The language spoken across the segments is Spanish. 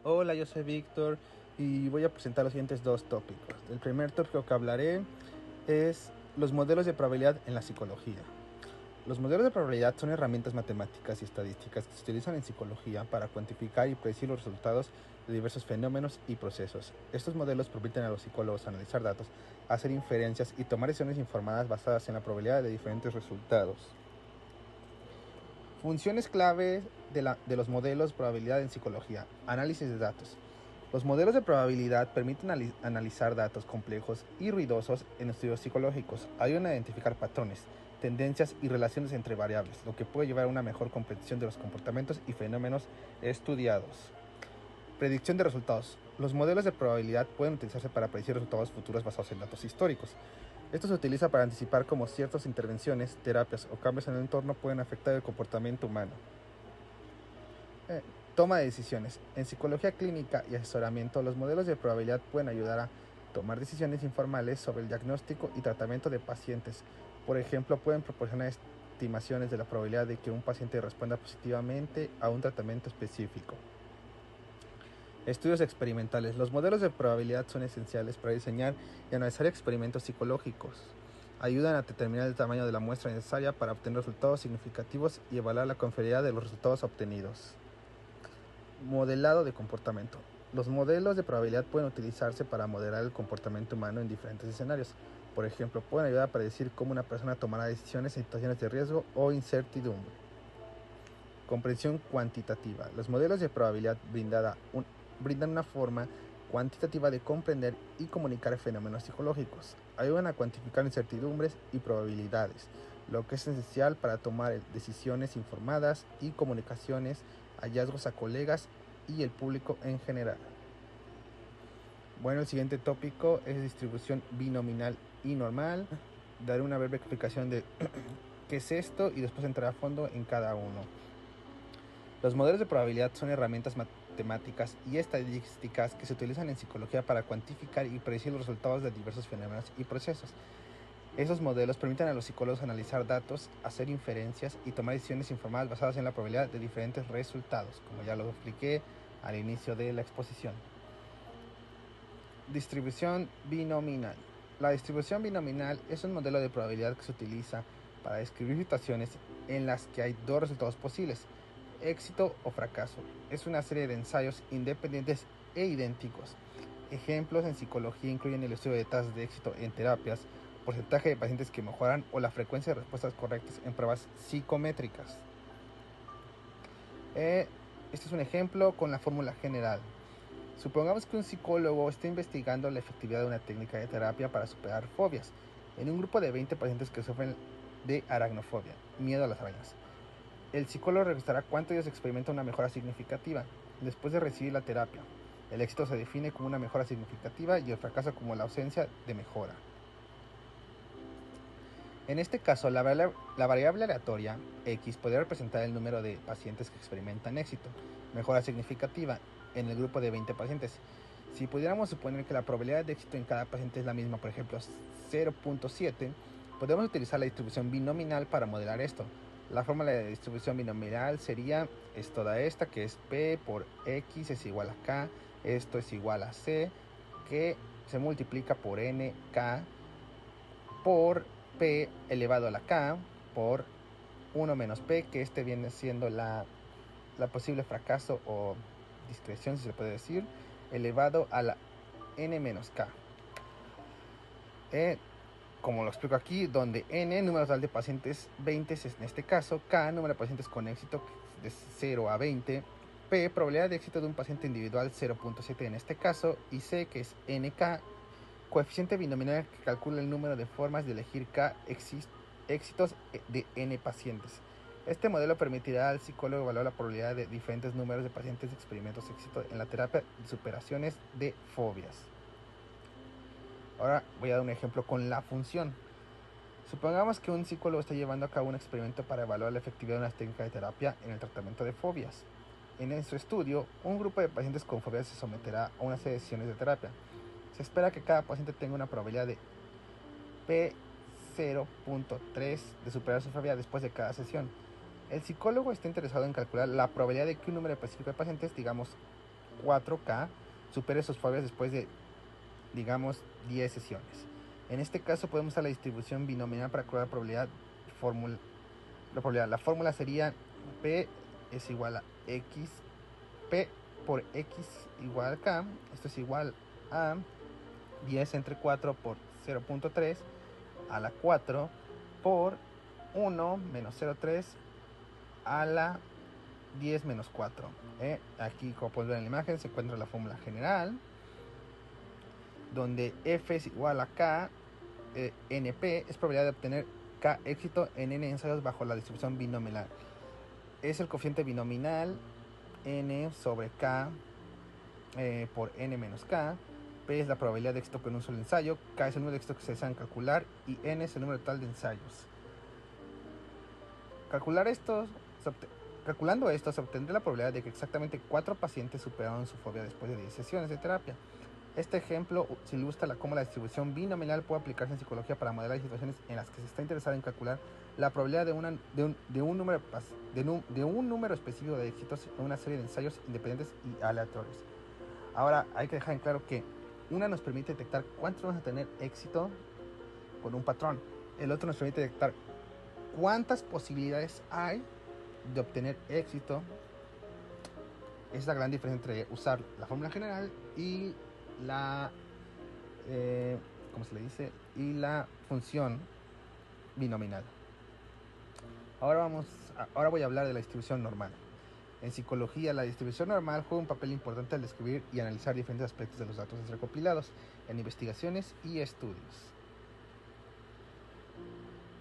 Hola, yo soy Víctor y voy a presentar los siguientes dos tópicos. El primer tópico que hablaré es los modelos de probabilidad en la psicología. Los modelos de probabilidad son herramientas matemáticas y estadísticas que se utilizan en psicología para cuantificar y predecir los resultados de diversos fenómenos y procesos. Estos modelos permiten a los psicólogos analizar datos, hacer inferencias y tomar decisiones informadas basadas en la probabilidad de diferentes resultados. Funciones clave de los modelos de probabilidad en psicología. Análisis de datos. Los modelos de probabilidad permiten analizar datos complejos y ruidosos en estudios psicológicos. Ayudan a identificar patrones, tendencias y relaciones entre variables, lo que puede llevar a una mejor comprensión de los comportamientos y fenómenos estudiados. Predicción de resultados. Los modelos de probabilidad pueden utilizarse para predecir resultados futuros basados en datos históricos. Esto se utiliza para anticipar cómo ciertas intervenciones, terapias o cambios en el entorno pueden afectar el comportamiento humano. Toma de decisiones. En psicología clínica y asesoramiento, los modelos de probabilidad pueden ayudar a tomar decisiones informales sobre el diagnóstico y tratamiento de pacientes. Por ejemplo, pueden proporcionar estimaciones de la probabilidad de que un paciente responda positivamente a un tratamiento específico. Estudios experimentales. Los modelos de probabilidad son esenciales para diseñar y analizar experimentos psicológicos. Ayudan a determinar el tamaño de la muestra necesaria para obtener resultados significativos y evaluar la confiabilidad de los resultados obtenidos. Modelado de comportamiento. Los modelos de probabilidad pueden utilizarse para modelar el comportamiento humano en diferentes escenarios. Por ejemplo, pueden ayudar a predecir cómo una persona tomará decisiones en situaciones de riesgo o incertidumbre. Comprensión cuantitativa. Los modelos de probabilidad brindan una forma cuantitativa de comprender y comunicar fenómenos psicológicos. Ayudan a cuantificar incertidumbres y probabilidades, lo que es esencial para tomar decisiones informadas y comunicaciones, hallazgos a colegas y el público en general. Bueno, el siguiente tópico es distribución binominal y normal. Daré una breve explicación de qué es esto y después entrar a fondo en cada uno. Los modelos de probabilidad son herramientas matemáticas y estadísticas que se utilizan en psicología para cuantificar y predecir los resultados de diversos fenómenos y procesos. Esos modelos permiten a los psicólogos analizar datos, hacer inferencias y tomar decisiones informadas basadas en la probabilidad de diferentes resultados, como ya lo expliqué al inicio de la exposición. Distribución binominal. La distribución binominal es un modelo de probabilidad que se utiliza para describir situaciones en las que hay dos resultados posibles, éxito o fracaso. Es una serie de ensayos independientes e idénticos. Ejemplos en psicología incluyen el estudio de tasas de éxito en terapias, porcentaje de pacientes que mejoran o la frecuencia de respuestas correctas en pruebas psicométricas. Este es un ejemplo con la fórmula general. Supongamos que un psicólogo está investigando la efectividad de una técnica de terapia para superar fobias en un grupo de 20 pacientes que sufren de aracnofobia, miedo a las arañas. El psicólogo revisará cuánto ellos experimentan una mejora significativa después de recibir la terapia. El éxito se define como una mejora significativa y el fracaso como la ausencia de mejora. En este caso, la variable aleatoria X podría representar el número de pacientes que experimentan éxito, mejora significativa, en el grupo de 20 pacientes. Si pudiéramos suponer que la probabilidad de éxito en cada paciente es la misma, por ejemplo 0.7, podemos utilizar la distribución binominal para modelar esto. La fórmula de distribución binominal sería toda esta, que es P por X es igual a K, esto es igual a C, que se multiplica por NK por P elevado a la K por 1 menos P, que este viene siendo la posible fracaso o discreción, si se puede decir, elevado a la N menos K. Como lo explico aquí, donde N, número total de pacientes 20 es en este caso, K, número de pacientes con éxito de 0 a 20, P, probabilidad de éxito de un paciente individual 0.7 en este caso, y C, que es NK, coeficiente binominal que calcula el número de formas de elegir K éxitos de N pacientes. Este modelo permitirá al psicólogo evaluar la probabilidad de diferentes números de pacientes de experimentos de éxito en la terapia de superaciones de fobias. Ahora voy a dar un ejemplo con la función. Supongamos que un psicólogo está llevando a cabo un experimento para evaluar la efectividad de una técnica de terapia en el tratamiento de fobias. En su estudio, un grupo de pacientes con fobias se someterá a una serie de sesiones de terapia. Se espera que cada paciente tenga una probabilidad de P0.3 de superar su fobia después de cada sesión. El psicólogo está interesado en calcular la probabilidad de que un número específico de pacientes, digamos 4K, supere sus fobias después de, digamos, 10 sesiones. En este caso podemos usar la distribución binomial para calcular la probabilidad. La fórmula sería P es igual a X, P por X igual a K. Esto es igual a 10 entre 4 por 0.3 a la 4 por 1 menos 0.3 a la 10 menos 4. Aquí, como pueden ver en la imagen, se encuentra la fórmula general, donde F es igual a K, NP es probabilidad de obtener K éxito en N ensayos bajo la distribución binomial. Es el coeficiente binominal N sobre K por N menos K. P es la probabilidad de éxito con un solo ensayo, K es el número de éxitos que se desean calcular y N es el número total de ensayos. Calculando esto, se obtendrá la probabilidad de que exactamente 4 pacientes superaron su fobia después de 10 sesiones de terapia. Este ejemplo se ilustra cómo la distribución binomial puede aplicarse en psicología para modelar situaciones en las que se está interesado en calcular la probabilidad de un número específico de éxitos en una serie de ensayos independientes y aleatorios. Ahora hay que dejar en claro que una nos permite detectar cuántos vamos a tener éxito con un patrón. El otro nos permite detectar cuántas posibilidades hay de obtener éxito. Es la gran diferencia entre usar la fórmula general y la y la función binominal. Ahora voy a hablar de la distribución normal. En psicología, la distribución normal juega un papel importante al describir y analizar diferentes aspectos de los datos recopilados en investigaciones y estudios.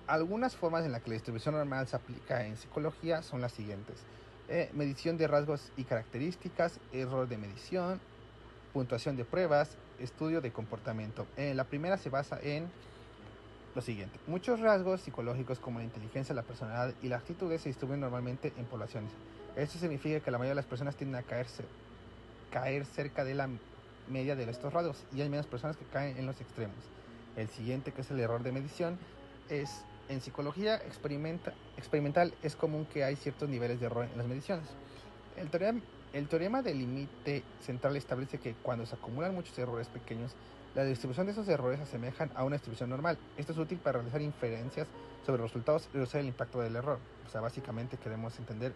Algunas formas en las que la distribución normal se aplica en psicología son las siguientes: medición de rasgos y características, error de medición, puntuación de pruebas, estudio de comportamiento. La primera se basa en lo siguiente: muchos rasgos psicológicos como la inteligencia, la personalidad y las actitudes se distribuyen normalmente en poblaciones. Esto significa que la mayoría de las personas tienden a caer cerca de la media de estos rasgos y hay menos personas que caen en los extremos. El siguiente, que es el error de medición, es en psicología experimental es común que hay ciertos niveles de error en las mediciones. El teorema del límite central establece que cuando se acumulan muchos errores pequeños, la distribución de esos errores asemejan a una distribución normal. Esto es útil para realizar inferencias sobre los resultados y reducir el impacto del error. O sea, básicamente queremos entender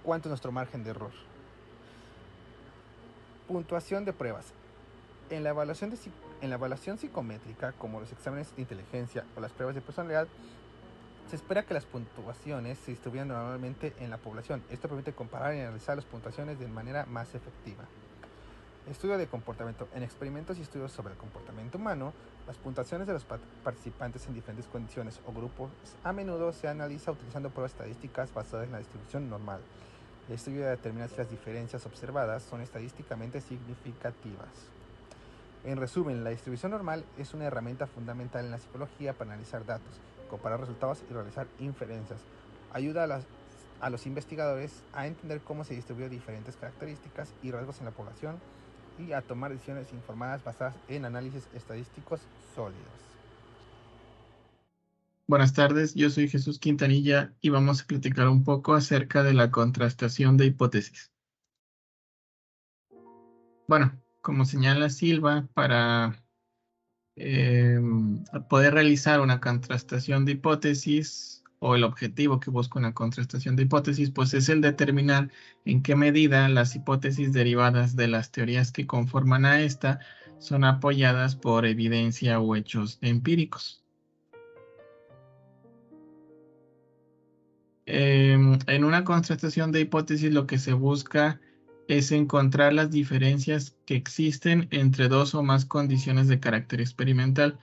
cuánto es nuestro margen de error. Puntuación de pruebas. En la evaluación psicométrica, como los exámenes de inteligencia o las pruebas de personalidad, se espera que las puntuaciones se distribuyan normalmente en la población. Esto permite comparar y analizar las puntuaciones de manera más efectiva. Estudio de comportamiento. En experimentos y estudios sobre el comportamiento humano, las puntuaciones de los participantes en diferentes condiciones o grupos a menudo se analiza utilizando pruebas estadísticas basadas en la distribución normal. El estudio determina si las diferencias observadas son estadísticamente significativas. En resumen, la distribución normal es una herramienta fundamental en la psicología para analizar datos, comparar resultados y realizar inferencias. Ayuda a los investigadores a entender cómo se distribuyen diferentes características y rasgos en la población y a tomar decisiones informadas basadas en análisis estadísticos sólidos. Buenas tardes, yo soy Jesús Quintanilla y vamos a platicar un poco acerca de la contrastación de hipótesis. Bueno, como señala Silva, para poder realizar una contrastación de hipótesis, o el objetivo que busca una contrastación de hipótesis, pues es el determinar en qué medida las hipótesis derivadas de las teorías que conforman a esta son apoyadas por evidencia o hechos empíricos. En una contrastación de hipótesis lo que se busca es encontrar las diferencias que existen entre dos o más condiciones de carácter experimental.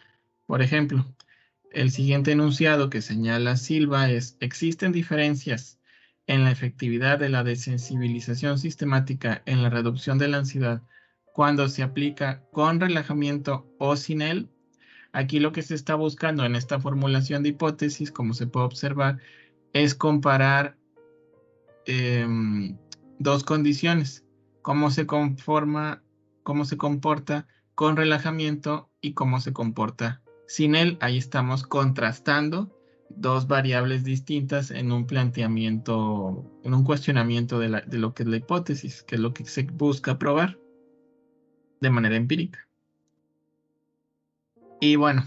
Por ejemplo, el siguiente enunciado que señala Silva es: existen diferencias en la efectividad de la desensibilización sistemática en la reducción de la ansiedad cuando se aplica con relajamiento o sin él. Aquí lo que se está buscando en esta formulación de hipótesis, como se puede observar, es comparar dos condiciones: cómo se comporta con relajamiento y cómo se comporta sin él. Ahí estamos contrastando dos variables distintas en un planteamiento, en un cuestionamiento de lo que es la hipótesis, que es lo que se busca probar de manera empírica. Y bueno,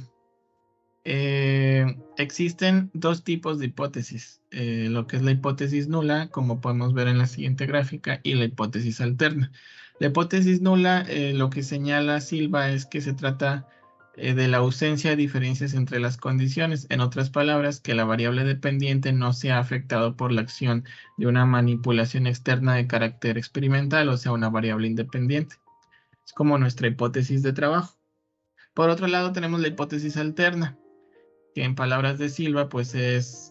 existen dos tipos de hipótesis, lo que es la hipótesis nula, como podemos ver en la siguiente gráfica, y la hipótesis alterna. La hipótesis nula, lo que señala Silva es que se trata de la ausencia de diferencias entre las condiciones. En otras palabras, que la variable dependiente no sea afectado por la acción de una manipulación externa de carácter experimental, o sea, una variable independiente. Es como nuestra hipótesis de trabajo. Por otro lado, tenemos la hipótesis alterna, que en palabras de Silva, pues es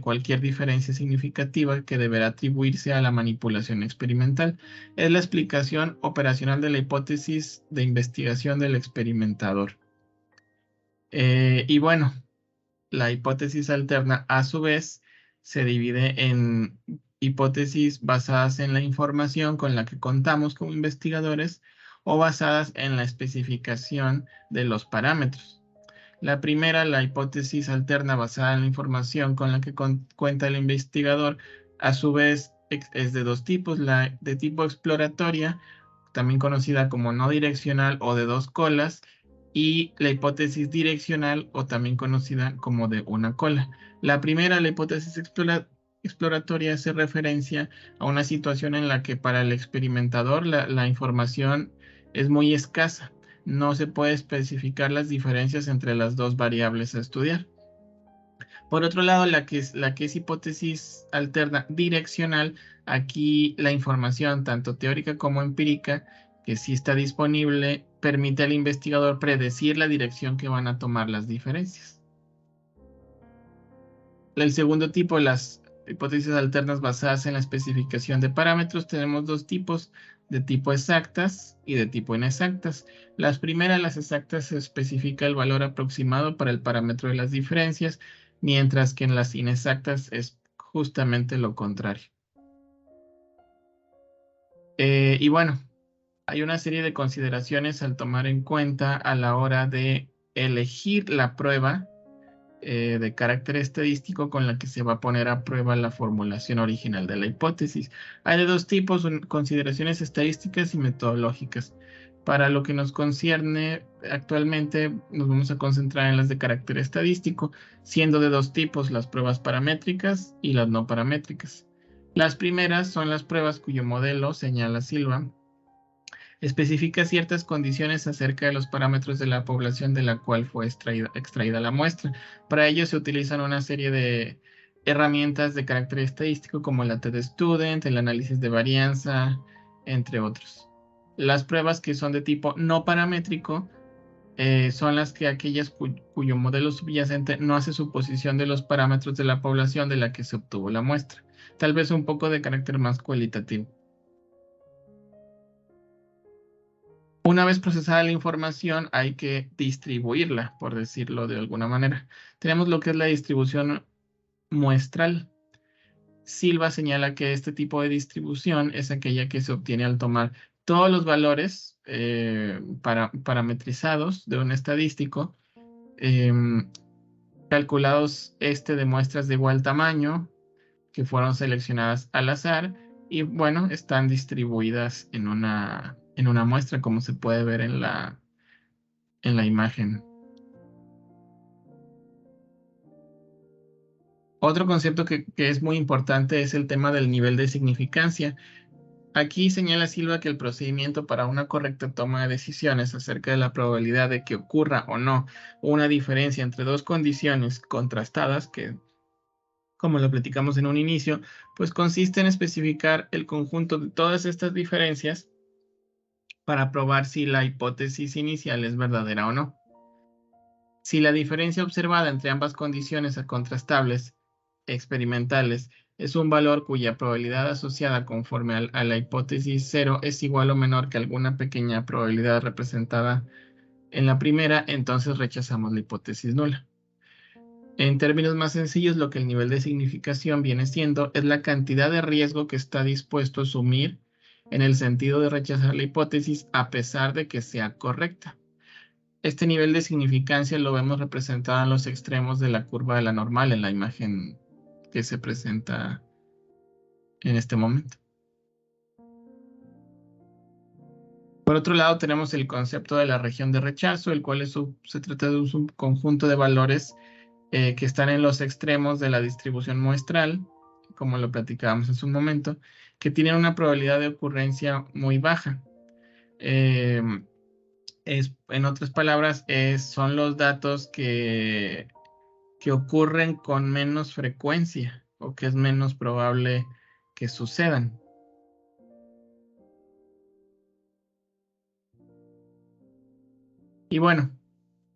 cualquier diferencia significativa que deberá atribuirse a la manipulación experimental. Es la explicación operacional de la hipótesis de investigación del experimentador. Y bueno, la hipótesis alterna, a su vez, se divide en hipótesis basadas en la información con la que contamos como investigadores o basadas en la especificación de los parámetros. La primera, la hipótesis alterna basada en la información con la que cuenta el investigador, a su vez es de dos tipos, la de tipo exploratoria, también conocida como no direccional o de dos colas, y la hipótesis direccional o también conocida como de una cola. La primera, la hipótesis exploratoria, hace referencia a una situación en la que para el experimentador la información es muy escasa. No se puede especificar las diferencias entre las dos variables a estudiar. Por otro lado, la que es hipótesis alterna direccional, aquí la información, tanto teórica como empírica, que sí está disponible, permite al investigador predecir la dirección que van a tomar las diferencias. El segundo tipo, las hipótesis alternas basadas en la especificación de parámetros, tenemos dos tipos, de tipo exactas y de tipo inexactas. Las primeras, las exactas, se especifica el valor aproximado para el parámetro de las diferencias, mientras que en las inexactas es justamente lo contrario. Y bueno, hay una serie de consideraciones al tomar en cuenta a la hora de elegir la prueba de carácter estadístico con la que se va a poner a prueba la formulación original de la hipótesis. Hay de dos tipos, consideraciones estadísticas y metodológicas. Para lo que nos concierne actualmente, nos vamos a concentrar en las de carácter estadístico, siendo de dos tipos, las pruebas paramétricas y las no paramétricas. Las primeras son las pruebas cuyo modelo, señala Silva, especifica ciertas condiciones acerca de los parámetros de la población de la cual fue extraída la muestra. Para ello se utilizan una serie de herramientas de carácter estadístico como la TD-Student, el análisis de varianza, entre otros. Las pruebas que son de tipo no paramétrico son las que aquellas cuyo modelo subyacente no hace suposición de los parámetros de la población de la que se obtuvo la muestra. Tal vez un poco de carácter más cualitativo. Una vez procesada la información, hay que distribuirla, por decirlo de alguna manera. Tenemos lo que es la distribución muestral. Silva señala que este tipo de distribución es aquella que se obtiene al tomar todos los valores parametrizados de un estadístico, calculados de muestras de igual tamaño, que fueron seleccionadas al azar, y bueno, están distribuidas en una muestra, como se puede ver en la imagen. Otro concepto que es muy importante es el tema del nivel de significancia. Aquí señala Silva que el procedimiento para una correcta toma de decisiones acerca de la probabilidad de que ocurra o no una diferencia entre dos condiciones contrastadas, que como lo platicamos en un inicio, pues consiste en especificar el conjunto de todas estas diferencias para probar si la hipótesis inicial es verdadera o no. Si la diferencia observada entre ambas condiciones contrastables experimentales es un valor cuya probabilidad asociada conforme a la hipótesis 0 es igual o menor que alguna pequeña probabilidad representada en la primera, entonces rechazamos la hipótesis nula. En términos más sencillos, lo que el nivel de significación viene siendo es la cantidad de riesgo que está dispuesto a asumir en el sentido de rechazar la hipótesis a pesar de que sea correcta. Este nivel de significancia lo vemos representado en los extremos de la curva de la normal en la imagen que se presenta en este momento. Por otro lado, tenemos el concepto de la región de rechazo, el cual se trata de un subconjunto de valores que están en los extremos de la distribución muestral, como lo platicábamos en su momento, que tienen una probabilidad de ocurrencia muy baja. En otras palabras, son los datos que ocurren con menos frecuencia o que es menos probable que sucedan. Y bueno,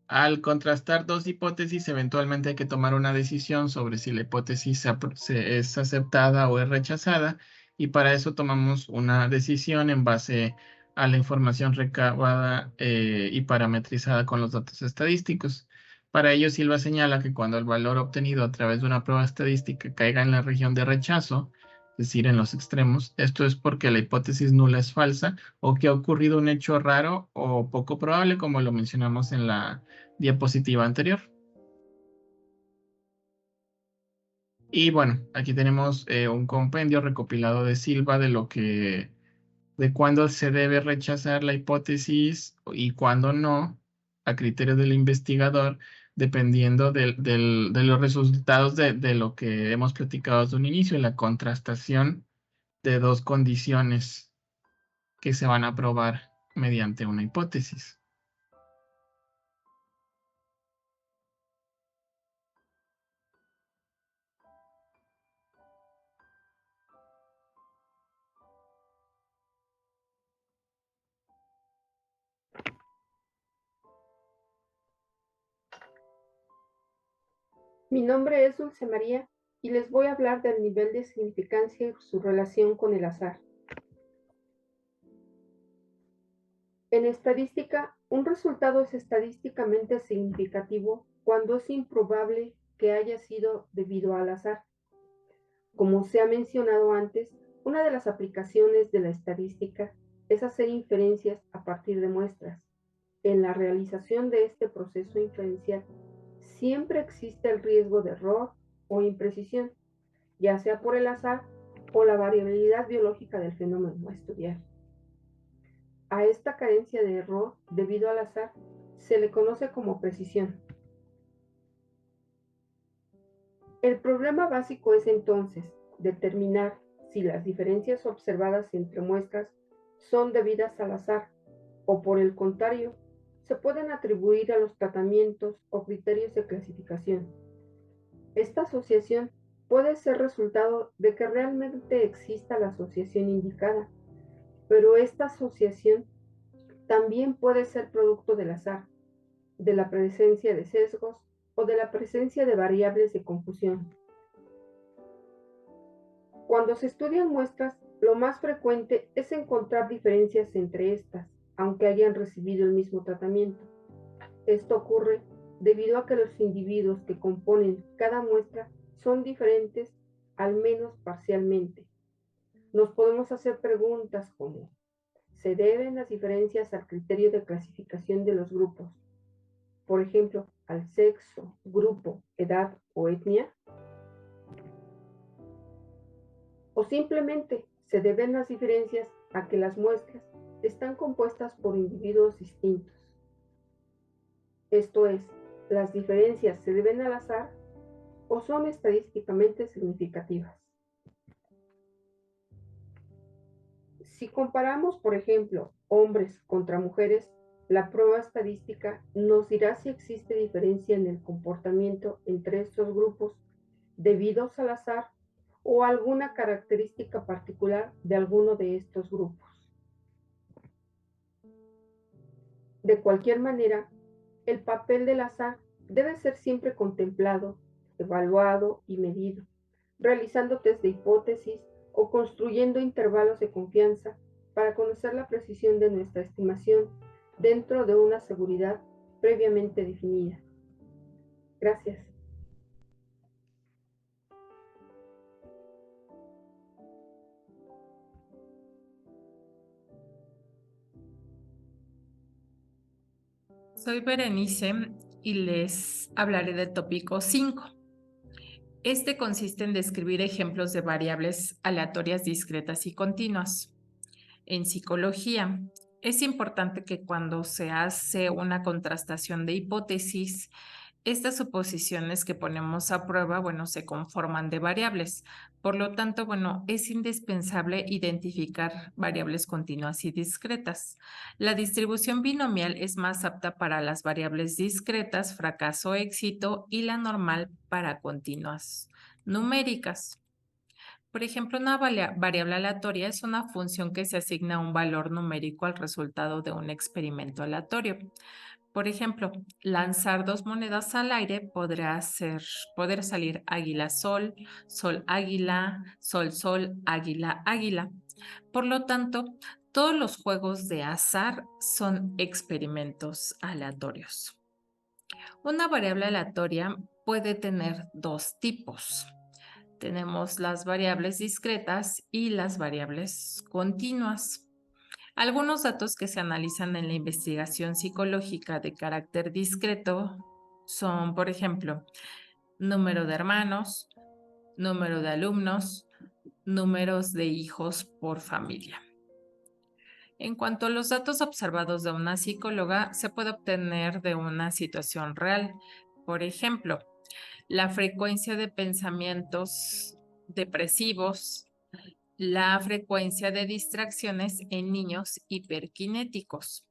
al contrastar dos hipótesis, eventualmente hay que tomar una decisión sobre si la hipótesis es aceptada o es rechazada, y para eso tomamos una decisión en base a la información recabada y parametrizada con los datos estadísticos. Para ello, Silva señala que cuando el valor obtenido a través de una prueba estadística caiga en la región de rechazo, es decir, en los extremos, esto es porque la hipótesis nula es falsa o que ha ocurrido un hecho raro o poco probable, como lo mencionamos en la diapositiva anterior. Y bueno, aquí tenemos un compendio recopilado de Silva de cuándo se debe rechazar la hipótesis y cuándo no, a criterio del investigador, dependiendo de los resultados de lo que hemos platicado desde un inicio, la contrastación de dos condiciones que se van a probar mediante una hipótesis. Mi nombre es Dulce María y les voy a hablar del nivel de significancia y su relación con el azar. En estadística, un resultado es estadísticamente significativo cuando es improbable que haya sido debido al azar. Como se ha mencionado antes, una de las aplicaciones de la estadística es hacer inferencias a partir de muestras. En la realización de este proceso inferencial, siempre existe el riesgo de error o imprecisión, ya sea por el azar o la variabilidad biológica del fenómeno a estudiar. A esta carencia de error debido al azar se le conoce como precisión. El problema básico es entonces determinar si las diferencias observadas entre muestras son debidas al azar o, por el contrario, se pueden atribuir a los tratamientos o criterios de clasificación. Esta asociación puede ser resultado de que realmente exista la asociación indicada, pero esta asociación también puede ser producto del azar, de la presencia de sesgos o de la presencia de variables de confusión. Cuando se estudian muestras, lo más frecuente es encontrar diferencias entre estas, aunque hayan recibido el mismo tratamiento. Esto ocurre debido a que los individuos que componen cada muestra son diferentes, al menos parcialmente. Nos podemos hacer preguntas como: ¿se deben las diferencias al criterio de clasificación de los grupos? Por ejemplo, al sexo, grupo, edad o etnia. O simplemente se deben las diferencias a que las muestras están compuestas por individuos distintos. Esto es, ¿las diferencias se deben al azar o son estadísticamente significativas? Si comparamos, por ejemplo, hombres contra mujeres, la prueba estadística nos dirá si existe diferencia en el comportamiento entre estos grupos debidos al azar o alguna característica particular de alguno de estos grupos. De cualquier manera, el papel del azar debe ser siempre contemplado, evaluado y medido, realizando test de hipótesis o construyendo intervalos de confianza para conocer la precisión de nuestra estimación dentro de una seguridad previamente definida. Gracias. Soy Berenice y les hablaré del tópico 5. Este consiste en describir ejemplos de variables aleatorias discretas y continuas. En psicología, es importante que cuando se hace una contrastación de hipótesis, estas suposiciones que ponemos a prueba, se conforman de variables. Por lo tanto, es indispensable identificar variables continuas y discretas. La distribución binomial es más apta para las variables discretas, fracaso, éxito, y la normal para continuas numéricas. Por ejemplo, una variable aleatoria es una función que se asigna un valor numérico al resultado de un experimento aleatorio. Por ejemplo, lanzar 2 monedas al aire poder salir águila sol, sol águila, sol sol, águila águila. Por lo tanto, todos los juegos de azar son experimentos aleatorios. Una variable aleatoria puede tener 2 tipos. Tenemos las variables discretas y las variables continuas. Algunos datos que se analizan en la investigación psicológica de carácter discreto son, por ejemplo, número de hermanos, número de alumnos, números de hijos por familia. En cuanto a los datos observados de una psicóloga, se puede obtener de una situación real. Por ejemplo, la frecuencia de pensamientos depresivos, la frecuencia de distracciones en niños hiperkinéticos.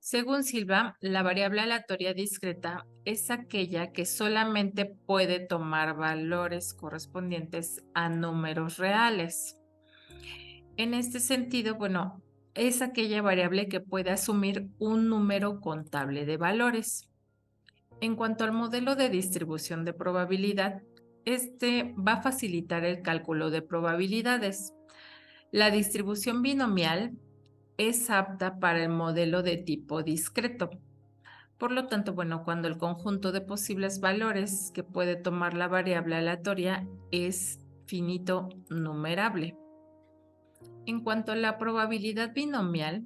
Según Silva, la variable aleatoria discreta es aquella que solamente puede tomar valores correspondientes a números reales. En este sentido, es aquella variable que puede asumir un número contable de valores. En cuanto al modelo de distribución de probabilidad, este va a facilitar el cálculo de probabilidades. La distribución binomial es apta para el modelo de tipo discreto. Por lo tanto, cuando el conjunto de posibles valores que puede tomar la variable aleatoria es finito numerable. En cuanto a la probabilidad binomial,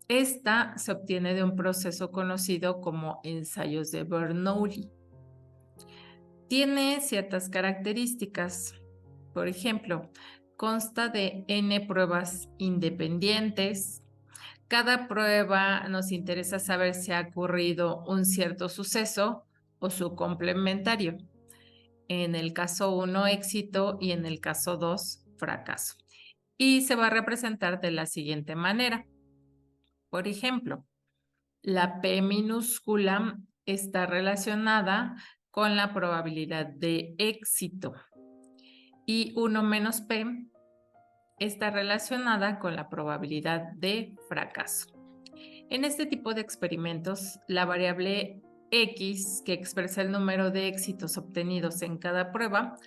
esta se obtiene de un proceso conocido como ensayos de Bernoulli. Tiene ciertas características. Por ejemplo, consta de n pruebas independientes. Cada prueba nos interesa saber si ha ocurrido un cierto suceso o su complementario. En el caso 1, éxito, y en el caso 2, fracaso. Y se va a representar de la siguiente manera. Por ejemplo, la P minúscula está relacionada con la probabilidad de éxito y 1 menos P está relacionada con la probabilidad de fracaso. En este tipo de experimentos, la variable X, que expresa el número de éxitos obtenidos en cada prueba,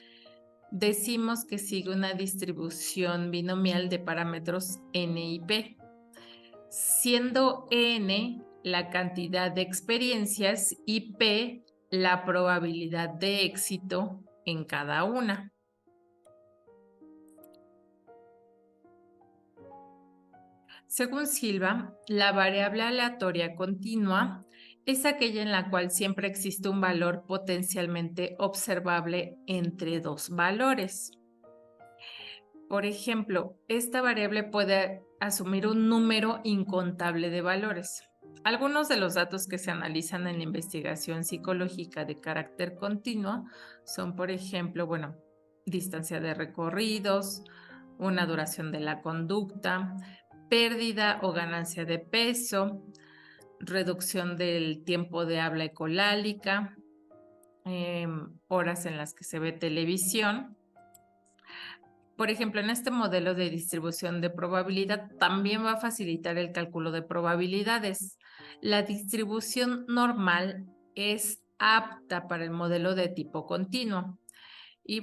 decimos que sigue una distribución binomial de parámetros N y P, siendo N la cantidad de experiencias y P la probabilidad de éxito en cada una. Según Silva, la variable aleatoria continua es aquella en la cual siempre existe un valor potencialmente observable entre 2 valores. Por ejemplo, esta variable puede asumir un número incontable de valores. Algunos de los datos que se analizan en la investigación psicológica de carácter continuo son, por ejemplo, distancia de recorridos, una duración de la conducta, pérdida o ganancia de peso, reducción del tiempo de habla ecolálica, horas en las que se ve televisión. Por ejemplo, en este modelo de distribución de probabilidad también va a facilitar el cálculo de probabilidades. La distribución normal es apta para el modelo de tipo continuo. Y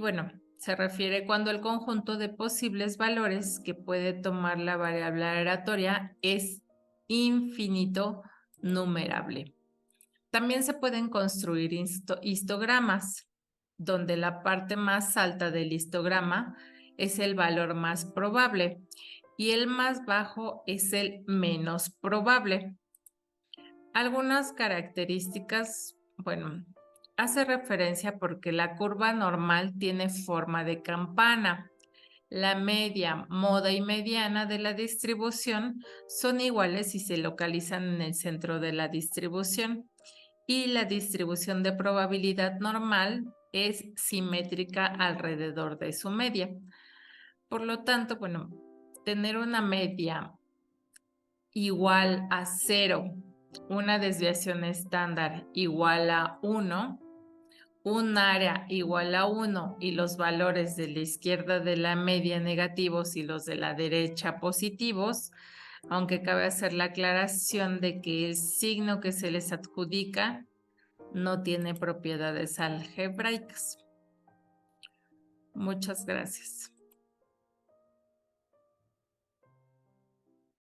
se refiere cuando el conjunto de posibles valores que puede tomar la variable aleatoria es infinito numerable. También se pueden construir histogramas, donde la parte más alta del histograma es el valor más probable y el más bajo es el menos probable. Algunas características, bueno, hace referencia porque la curva normal tiene forma de campana. La media, moda y mediana de la distribución son iguales si se localizan en el centro de la distribución. Y la distribución de probabilidad normal es simétrica alrededor de su media. Por lo tanto, bueno, tener una media igual a 0, una desviación estándar igual a 1, un área igual a 1 y los valores de la izquierda de la media negativos y los de la derecha positivos, aunque cabe hacer la aclaración de que el signo que se les adjudica no tiene propiedades algebraicas. Muchas gracias.